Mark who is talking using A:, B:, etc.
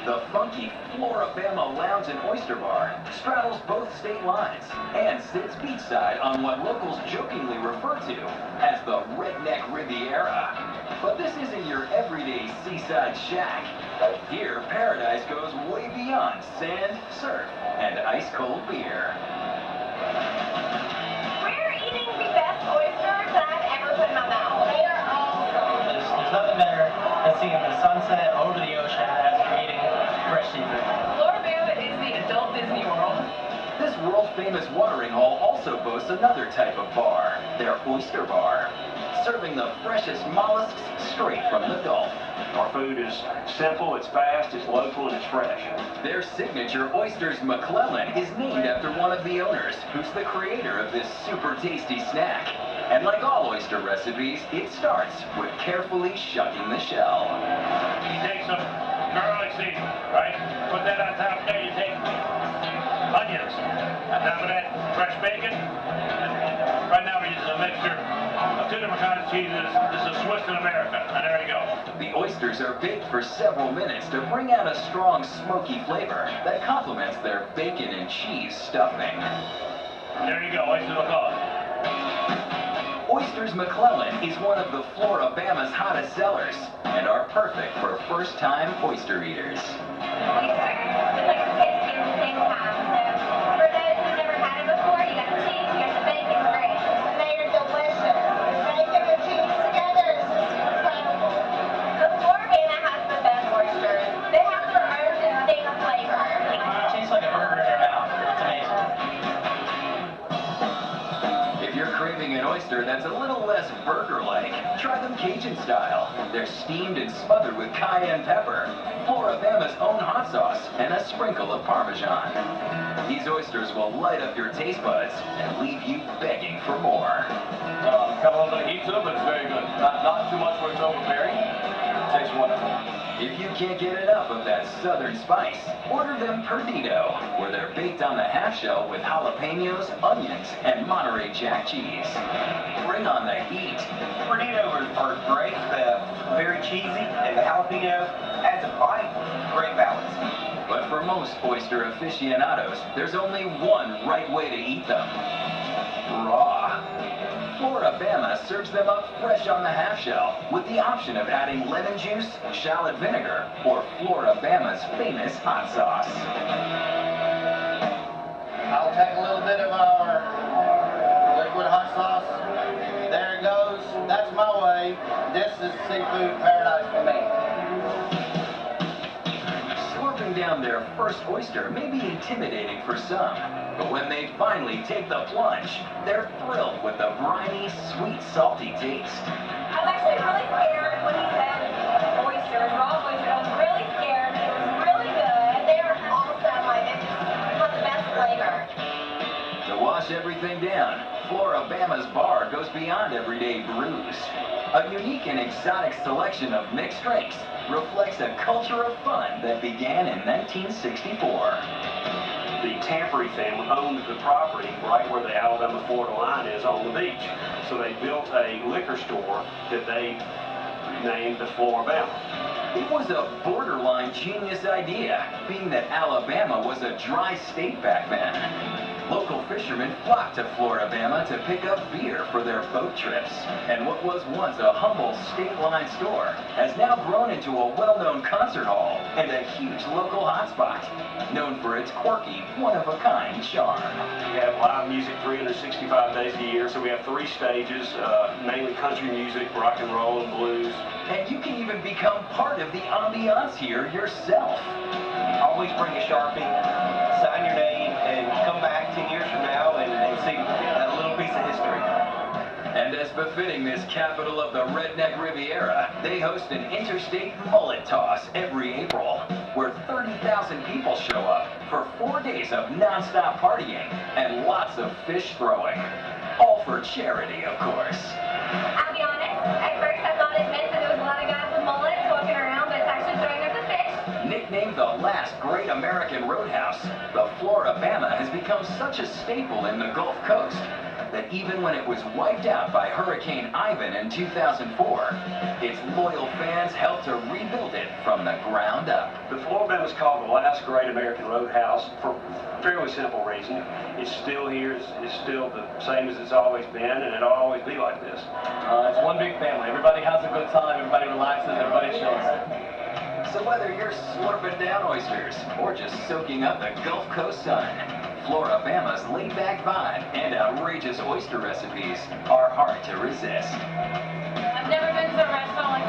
A: The funky Florabama Lounge and Oyster Bar straddles both state lines and sits beachside on what locals jokingly refer to as the Redneck Riviera. But this isn't your everyday seaside shack. Here, paradise goes way beyond sand, surf, and ice-cold beer.
B: We're eating the best oysters that I've ever put in my mouth. They are awesome.
C: There's nothing better than seeing the sunset over the ocean as you're eating fresh seafood.
B: Florabama is the adult Disney World.
A: This world-famous watering hole also boasts another type of bar, their Oyster Bar, serving the freshest mollusks straight from the Gulf.
D: Our food is simple, it's fast, it's local, and it's fresh.
A: Their signature Oysters McClellan is named after one of the owners, who's the creator of this super tasty snack. And like all oyster recipes, it starts with carefully shucking the shell.
D: You take some garlic seasoning, right? Put that on top there. You take onions. On top of that, fresh bacon. Right now we're using a mixture of two different kinds of cheeses. This is Swiss in America. And there you go.
A: The oysters are baked for several minutes to bring out a strong, smoky flavor that complements their bacon and cheese stuffing.
D: There you go, Oysters McClellan.
A: Oysters McClellan is one of the Florabama's hottest sellers and are perfect for first-time oyster eaters.
B: Oyster, just like the kids do at the same time. So for those who've never had it before, you got the cheese, you got the bacon, great. And they are delicious. Bacon and cheese together is just incredible. The Florabama has the best oysters. They have their own distinct flavor.
C: It tastes like a burger in your mouth. It's amazing.
A: If you're craving an oyster that's a little less burger-like, try them Cajun style. They're steamed and smothered with cayenne pepper, Florabama's own hot sauce, and a sprinkle of Parmesan. These oysters will light up your taste buds and leave you begging for more.
E: Got a little bit of heat to it, but it's very good. Not too much where it's overbearing. It tastes wonderful.
A: If you can't get enough of that southern spice, order them Perdido, where they're baked on the half shell with jalapenos, onions, and Monterey Jack cheese. Bring on the heat.
C: Perdido are great. Very cheesy, and the jalapeno adds a bite. Great balance.
A: But for most oyster aficionados, there's only one right way to eat them. Raw. Florabama serves them up fresh on the half shell with the option of adding lemon juice, shallot vinegar, or Florabama's famous hot sauce.
F: I'll take a little bit of our liquid hot sauce. There it goes. That's my way. This is seafood paradise for me.
A: Slurping down their first oyster may be intimidating for some, but when they finally take the plunge, they're thrilled with the briny, sweet, salty taste.
B: I was actually really scared when he said oysters, raw oysters. I was really scared. It was really good. They are awesome. Like, they just have the best flavor.
A: To wash everything down, Florabama's bar goes beyond everyday brews. A unique and exotic selection of mixed drinks reflects a culture of fun that began in 1964.
D: The Tampery family owned the property right where the Alabama-Florida line is on the beach. So they built a liquor store that they named the Florabama.
A: It was a borderline genius idea, being that Alabama was a dry state back then. Local fishermen flocked to Florabama to pick up beer for their boat trips. And what was once a humble state-line store has now grown into a well-known concert hall and a huge local hotspot, known for its quirky, one-of-a-kind charm.
D: We have live music 365 days a year, so we have 3 stages, mainly country music, rock and roll, and blues.
A: And you can even become part of the ambiance here yourself.
C: Always bring a Sharpie, sign your name, and come back 10 years from now and see a little piece of history.
A: And as befitting this capital of the Redneck Riviera, they host an interstate mullet toss every April, where 30,000 people show up for 4 days of non-stop partying and lots of fish throwing. All for charity, of course.
B: I'll be honest, at first I thought it meant that there was a lot of guys with mullets walking around, but it's actually showing up the fish.
A: Nicknamed the last great American roadhouse, the Florabama has become such a staple in the Gulf Coast that even when it was wiped out by Hurricane Ivan in 2004, its loyal fans helped to rebuild it from the ground up.
G: The Florabama is called the last great American roadhouse for a fairly simple reason. It's still here, it's still the same as it's always been, and it'll always be like this.
E: It's one big family. Everybody has a good time, everybody relaxes, everybody chills.
A: So whether you're slurping down oysters or just soaking up the Gulf Coast sun, Florabama's laid-back vibe and outrageous oyster recipes are hard to resist.
B: I've never been to a restaurant like